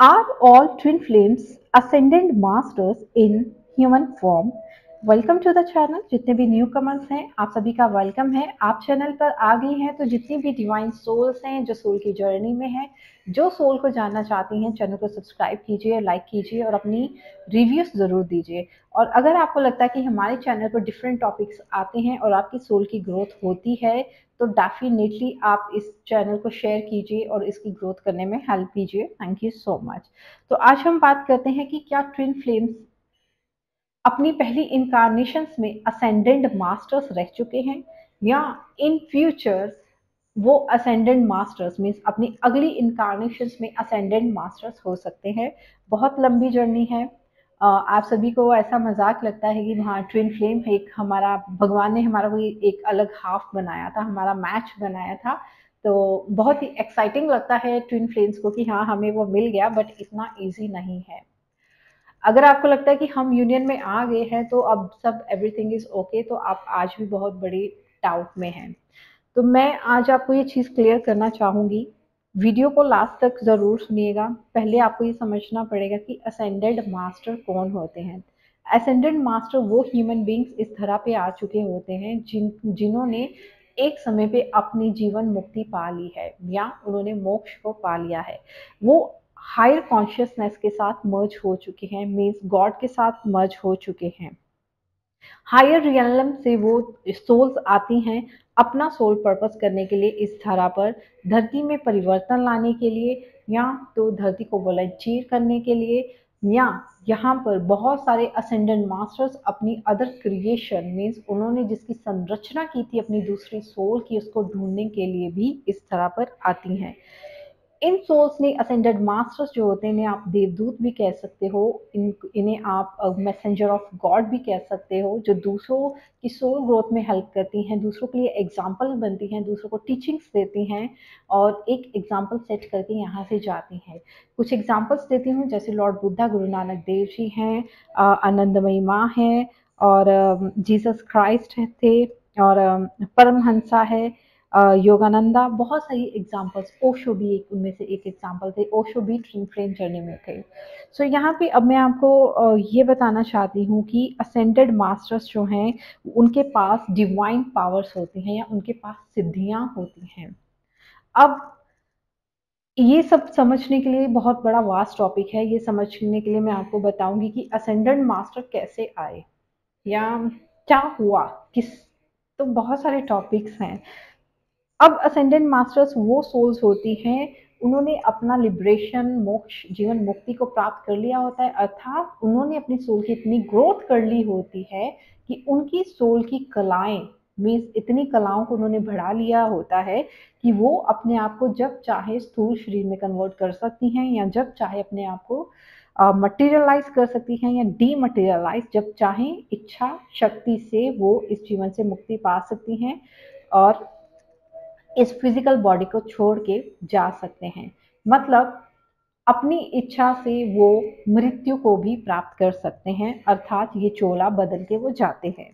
Are all twin flames ascended masters in human form? Welcome to the channel. जितने भी new commerce हैं आप सभी का वेलकम है। आप चैनल पर आ गई हैं तो जितनी भी डिवाइन सोल्स हैं जो सोल की जर्नी में हैं, जो सोल को जानना चाहती हैं, चैनल को सब्सक्राइब कीजिए, लाइक कीजिए और अपनी रिव्यूज ज़रूर दीजिए। और अगर आपको लगता है कि हमारे चैनल पर डिफरेंट टॉपिक्स आते हैं और आपकी सोल की ग्रोथ होती है तो डेफिनेटली आप इस चैनल को शेयर कीजिए और इसकी ग्रोथ करने में हेल्प कीजिए। Thank you so much. तो आज हम बात करते हैं कि क्या ट्विन फ्लेम्स अपनी पहली इनकारनेशंस में असेंडेंट मास्टर्स रह चुके हैं या इन फ्यूचर वो असेंडेंट मास्टर्स मीन्स अपनी अगली इनकारनेशंस में असेंडेंट मास्टर्स हो सकते हैं। बहुत लंबी जर्नी है। आप सभी को ऐसा मजाक लगता है कि हाँ ट्विन फ्लेम एक हमारा भगवान ने हमारा कोई एक अलग हाफ बनाया था, हमारा मैच बनाया था। तो बहुत ही एक्साइटिंग लगता है ट्विन फ्लेम्स को कि हाँ हमें वो मिल गया, बट इतना ईजी नहीं है। अगर आपको लगता है कि हम यूनियन में आ गए हैं तो अब सब एवरीथिंग इज ओके, तो आप आज भी बहुत बड़ी डाउट में हैं। तो मैं आज आपको ये चीज़ क्लियर करना चाहूँगी। वीडियो को लास्ट तक ज़रूर सुनिएगा। पहले आपको ये समझना पड़ेगा कि असेंडेड मास्टर कौन होते हैं। असेंडेड मास्टर वो ह्यूमन बींग्स इस धरा पे आ चुके होते हैं जिन्होंने एक समय पे अपनी जीवन मुक्ति पा ली है या उन्होंने मोक्ष को पा लिया है। वो हायर कॉन्शियसनेस के साथ मर्ज हो चुके हैं, मीन्स गॉड के साथ मर्ज हो चुके हैं। हायर रियलम से वो सोल्स आती हैं अपना सोल पर्पस करने के लिए इस धरा पर, धरती में परिवर्तन लाने के लिए या तो धरती को वॉलंटियर करने के लिए, या यहाँ पर बहुत सारे असेंडेंट मास्टर्स अपनी अदर क्रिएशन मीन्स उन्होंने जिसकी संरचना की थी अपनी दूसरी सोल की, उसको ढूंढने के लिए भी इस तरह पर आती हैं। इन सोल्स ने असेंडेड मास्टर्स जो होते हैं इन्हें आप देवदूत भी कह सकते हो, इन्हें आप मैसेंजर ऑफ गॉड भी कह सकते हो, जो दूसरों की सोल ग्रोथ में हेल्प करती हैं, दूसरों के लिए एग्जाम्पल बनती हैं, दूसरों को टीचिंग्स देती हैं और एक एग्जाम्पल सेट करके यहाँ से जाती हैं। कुछ एग्जाम्पल्स देती हूँ, जैसे लॉर्ड बुद्धा, गुरु नानक देव जी हैं, आनंदमयी माँ हैं और जीसस क्राइस्ट थे और परमहंसा है, योगानंदा, बहुत सारी एग्जांपल्स, ओशो भी एक उनमें से एक एग्जांपल थे। ओशो भी ट्विन फ्लेम जर्नी में थे। सो यहाँ पे अब मैं आपको ये बताना चाहती हूँ कि असेंडेड मास्टर्स जो हैं उनके पास डिवाइन पावर्स होती हैं या उनके पास सिद्धियाँ होती हैं। अब ये सब समझने के लिए बहुत बड़ा वास्ट टॉपिक है। ये समझने के लिए मैं आपको बताऊंगी कि असेंडेड मास्टर कैसे आए या क्या हुआ, किस, तो बहुत सारे टॉपिक्स हैं। अब असेंडेंट मास्टर्स वो सोल्स होती हैं, उन्होंने अपना लिबरेशन, मोक्ष, जीवन मुक्ति को प्राप्त कर लिया होता है, अर्थात उन्होंने अपनी सोल की इतनी ग्रोथ कर ली होती है कि उनकी सोल की कलाएं मीन्स इतनी कलाओं को उन्होंने बढ़ा लिया होता है कि वो अपने आप को जब चाहे स्थूल शरीर में कन्वर्ट कर सकती हैं या जब चाहे अपने आप को मटेरियलाइज कर सकती हैं या डीमटेरियलाइज, जब चाहे इच्छा शक्ति से वो इस जीवन से मुक्ति पा सकती हैं और इस फिजिकल बॉडी को छोड़ के जा सकते हैं। मतलब अपनी इच्छा से वो मृत्यु को भी प्राप्त कर सकते हैं, अर्थात ये चोला बदल के वो जाते हैं।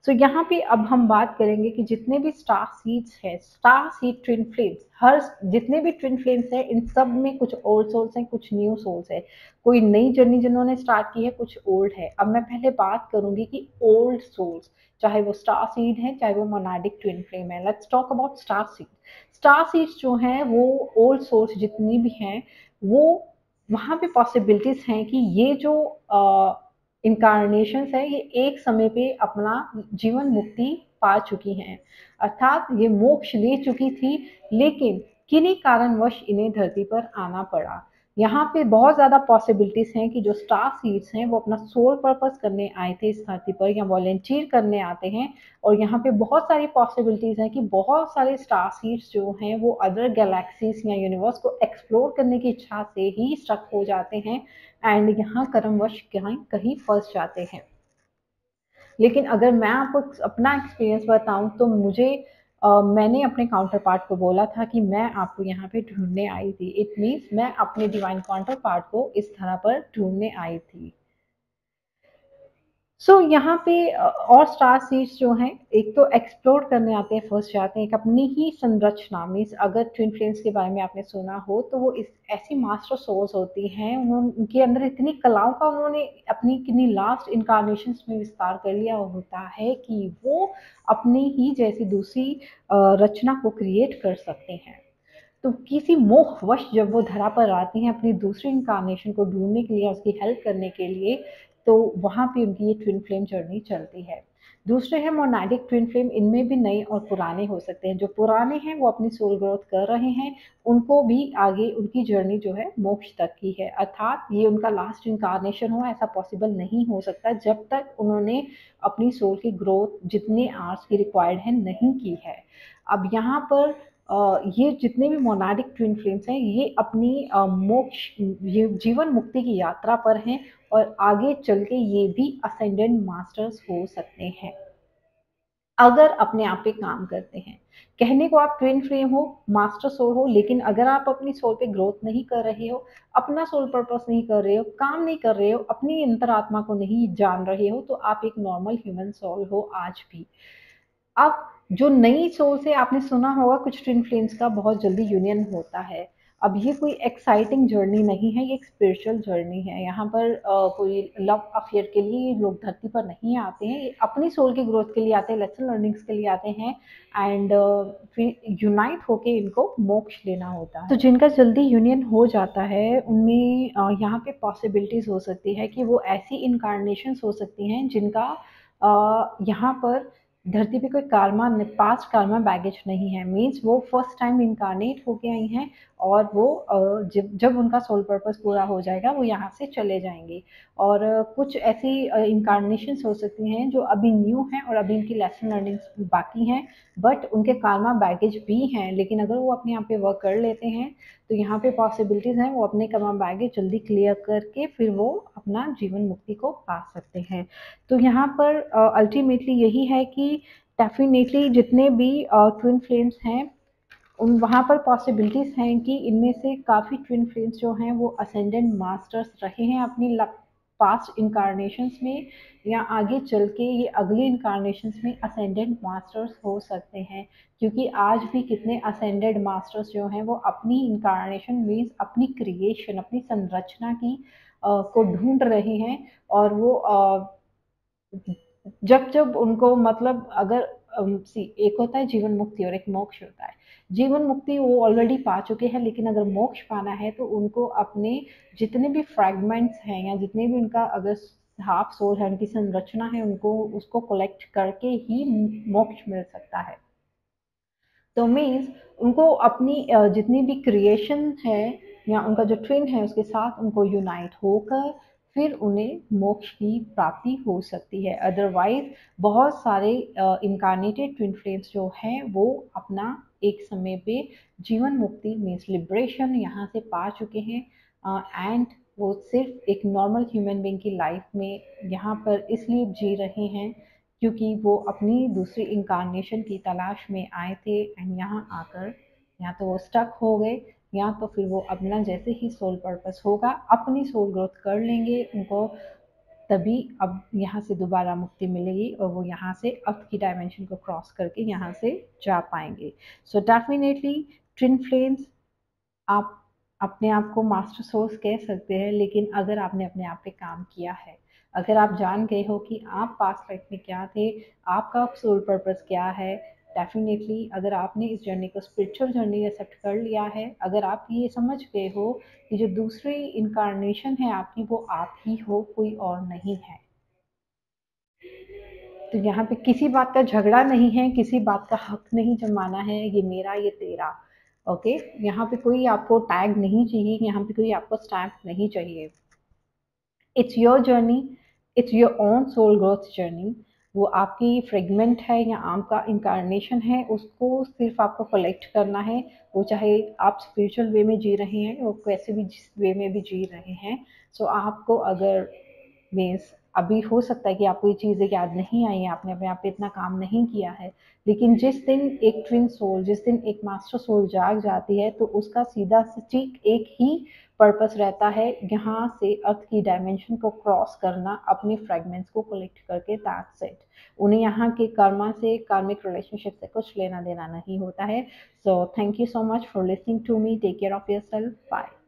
सो यहाँ पे अब हम बात करेंगे कि जितने भी स्टार सीड्स हैं, स्टार सीड ट्विन फ्लेम्स, हर जितने भी ट्विन फ्लेम्स हैं इन सब में कुछ ओल्ड सोल्स हैं, कुछ न्यू सोल्स है। कोई नई जर्नी जिन्होंने स्टार्ट की है, कुछ ओल्ड है। अब मैं पहले बात करूंगी कि ओल्ड सोल्स, चाहे वो स्टार सीड है चाहे वो मोनाडिक ट्विन फ्लेम है। Let's talk about star seed. Star seeds जो हैं वो ओल्ड सोल्स जितनी भी हैं वो, वहाँ पे पॉसिबिलिटीज हैं कि ये जो इनकारनेशंस है ये एक समय पे अपना जीवन मुक्ति पा चुकी हैं, अर्थात ये मोक्ष ले चुकी थी, लेकिन किन्हीं कारणवश इन्हें धरती पर आना पड़ा। यहाँ पे बहुत ज़्यादा पॉसिबिलिटीज हैं कि जो स्टार सीड्स हैं वो अपना सोल पर्पस करने आए थे इस धरती पर या वॉलेंटियर करने आते हैं। और यहाँ पे बहुत सारी पॉसिबिलिटीज हैं कि बहुत सारे स्टार सीड्स जो हैं वो अदर गैलेक्सीज या यूनिवर्स को एक्सप्लोर करने की इच्छा से ही स्टक हो जाते हैं एंड यहाँ कर्मवश कहीं कहीं फंस जाते हैं। लेकिन अगर मैं आपको अपना एक्सपीरियंस बताऊं तो मैंने अपने काउंटर पार्ट को बोला था कि मैं आपको यहाँ पे ढूंढने आई थी। इट मीन्स मैं अपने डिवाइन काउंटर पार्ट को इस तरह पर ढूंढने आई थी। यहाँ पे और स्टार सीड्स जो हैं, एक तो एक्सप्लोर करने आते हैं, फर्स्ट जाते हैं एक अपनी ही संरचना मीन्स अगर ट्विन फ्लेम्स के बारे में आपने सुना हो तो वो इस ऐसी मास्टर सोल्स होती हैं, उनके अंदर इतनी कलाओं का उन्होंने अपनी कितनी लास्ट इनकारनेशंस में विस्तार कर लिया होता है कि वो अपनी ही जैसी दूसरी रचना को क्रिएट कर सकते हैं। तो किसी मोहवश जब वो धरा पर आती हैं अपनी दूसरी इनकारनेशन को ढूंढने के लिए, उसकी हेल्प करने के लिए, तो वहाँ पे उनकी ये ट्विन फ्लेम जर्नी चलती है। दूसरे हैं मोनाडिक ट्विन फ्लेम, इनमें भी नए और पुराने हो सकते हैं। जो पुराने हैं वो अपनी सोल ग्रोथ कर रहे हैं, उनको भी आगे उनकी जर्नी जो है मोक्ष तक की है, अर्थात ये उनका लास्ट इनकारनेशन हो ऐसा पॉसिबल नहीं हो सकता जब तक उन्होंने अपनी सोल की ग्रोथ जितने आर्ट्स की रिक्वायर्ड है नहीं की है। अब यहाँ पर ये जितने भी मोनाडिक ट्विन फ्लेम्स हैं ये अपनी मोक्ष, ये जीवन मुक्ति की यात्रा पर हैं और आगे चल के ये भी असेंडेंट मास्टर्स हो सकते हैं अगर अपने आप पे काम करते हैं। कहने को आप ट्विन फ्लेम हो, मास्टर सोल हो, लेकिन अगर आप अपनी सोल पे ग्रोथ नहीं कर रहे हो, अपना सोल पर्पस नहीं कर रहे हो, काम नहीं कर रहे हो, अपनी अंतरात्मा को नहीं जान रहे हो, तो आप एक नॉर्मल ह्यूमन सोल हो आज भी। अब जो नई सोच है, आपने सुना होगा कुछ ट्विन फ्लेम्स का बहुत जल्दी यूनियन होता है। अब ये कोई एक्साइटिंग जर्नी नहीं है, ये एक स्पिरिचुअल जर्नी है। यहाँ पर कोई लव अफेयर के लिए ये लोग धरती पर नहीं आते हैं, ये अपनी सोल की ग्रोथ के लिए आते हैं, लेसन लर्निंग्स के लिए आते हैं एंड फिर यूनाइट होके इनको मोक्ष लेना होता है। तो जिनका जल्दी यूनियन हो जाता है उनमें यहाँ पे पॉसिबिलिटीज हो सकती है कि वो ऐसी इनकारनेशंस हो सकती हैं जिनका यहाँ पर धरती पे कोई कार्मा, पास्ट कार्मा बैगेज नहीं है। मीन्स वो फर्स्ट टाइम इनकारनेट होके आई हैं और वो जब जब उनका सोल पर्पस पूरा हो जाएगा वो यहाँ से चले जाएंगे। और कुछ ऐसी इनकारनेशंस हो सकती हैं जो अभी न्यू हैं और अभी इनकी लेसन लर्निंग्स बाकी हैं, बट उनके कार्मा बैगेज भी हैं, लेकिन अगर वो अपने आप पे वर्क कर लेते हैं तो यहाँ पे पॉसिबिलिटीज़ हैं वो अपने कर्मा बैगेज जल्दी क्लियर करके फिर वो अपना जीवन मुक्ति को पा सकते हैं। तो यहाँ पर अल्टीमेटली यही है कि डेफिनेटली जितने भी ट्विन फ्लेम्स हैं उन वहाँ पर पॉसिबिलिटीज़ हैं कि इनमें से काफ़ी ट्विन फ्लेम्स जो हैं वो असेंडेंट मास्टर्स रहे हैं अपनी पास्ट इनकारनेशंस में, या आगे चल के ये अगली इनकारनेशंस में असेंडेंट मास्टर्स हो सकते हैं। क्योंकि आज भी कितने असेंडेंट मास्टर्स जो हैं वो अपनी इनकारनेशन मीन्स अपनी क्रिएशन, अपनी संरचना की को ढूंढ रहे हैं। और वो जब जब उनको मतलब अगर सी एक होता है जीवन मुक्ति और एक मोक्ष होता है। जीवन मुक्ति वो ऑलरेडी पा चुके हैं, लेकिन अगर मोक्ष पाना है तो उनको अपने जितने भी फ्रैगमेंट्स हैं या जितने भी उनका अगर हाफ सोल है, उनकी संरचना है, उनको उसको कलेक्ट करके ही मोक्ष मिल सकता है। तो मीन्स उनको अपनी जितनी भी क्रिएशन है या उनका जो ट्विन है उसके साथ उनको यूनाइट होकर फिर उन्हें मोक्ष की प्राप्ति हो सकती है। अदरवाइज बहुत सारे इनकारनेटेड ट्विन फ्लेम्स जो हैं वो अपना एक समय पे जीवन मुक्ति मीन्स लिबरेशन यहाँ से पा चुके हैं एंड वो सिर्फ एक नॉर्मल ह्यूमन बीइंग की लाइफ में यहाँ पर इसलिए जी रहे हैं क्योंकि वो अपनी दूसरी इनकारनेशन की तलाश में आए थे एंड यहाँ आकर या तो वो स्टक हो गए या तो फिर वो अपना जैसे ही सोल पर्पस होगा अपनी सोल ग्रोथ कर लेंगे उनको, तभी अब यहाँ से दोबारा मुक्ति मिलेगी और वो यहाँ से अर्थ की डायमेंशन को क्रॉस करके यहाँ से जा पाएंगे। सो डेफिनेटली ट्विन फ्लेम्स, आप अपने आप को मास्टर सोर्स कह सकते हैं, लेकिन अगर आपने अपने आप पे काम किया है, अगर आप जान गए हो कि आप पास्ट लाइफ में क्या थे, आपका सोल पर्पस क्या है, डेफिनेटली अगर आपने इस जर्नी को स्पिरिचुअल जर्नी एक्सेप्ट कर लिया है, अगर आप ये समझ गए हो कि जो दूसरी इनकारनेशन है आपकी वो आप ही हो, कोई और नहीं है, तो यहाँ पे किसी बात का झगड़ा नहीं है, किसी बात का हक नहीं जमाना है, ये मेरा ये तेरा। ओके, यहाँ पे कोई आपको टैग नहीं चाहिए, यहाँ पे कोई आपको स्टैम्प नहीं चाहिए। It's your journey, it's your own soul growth journey. वो आपकी फ्रेगमेंट है या आपका इनकारनेशन है, उसको सिर्फ आपको कलेक्ट करना है। वो चाहे आप स्पिरिचुअल वे में जी रहे हैं वो कैसे भी जिस वे में भी जी रहे हैं। सो आपको अगर मीन्स अभी हो सकता है कि आपको ये चीज़ें याद नहीं आई हैं, आपने अपने आप पे इतना काम नहीं किया है, लेकिन जिस दिन एक ट्विन सोल, जिस दिन एक मास्टर सोल जाग जाती है, तो उसका सीधा सटीक एक ही पर्पस रहता है, यहाँ से अर्थ की डायमेंशन को क्रॉस करना, अपने फ्रेगमेंट्स को कलेक्ट करके, दैट्स इट। उन्हें यहाँ के कर्मा से, कार्मिक रिलेशनशिप से कुछ लेना देना नहीं होता है। So thank you so much for listening to me, take care of your self, bye.